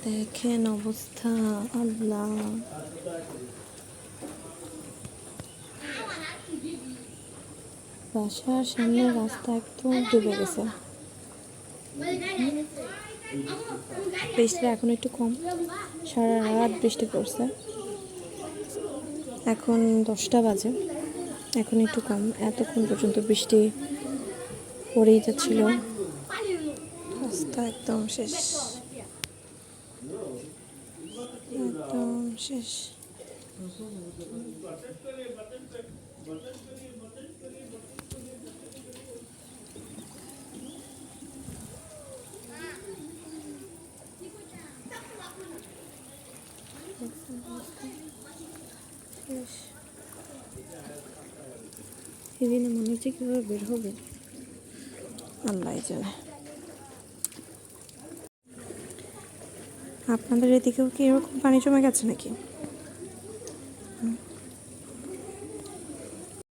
দেখেন অবস্থা, আল্লাহ। বাসার সামনে রাস্তা একদম ডুবে গেছে। বৃষ্টিটা এখন একটু কম, সারা রাত বৃষ্টি পড়ছে। এখন 10টা বাজে, এখন একটু কম। এতক্ষণ পর্যন্ত বৃষ্টি পড়েই যাচ্ছিল। রাস্তা একদম শেষ, একদম শেষ। এদিনে মানুষ যে কীভাবে বের হবে আল্লাহ জানে। আপনাদের এদিকেও কি এরকম পানি জমে গেছে নাকি?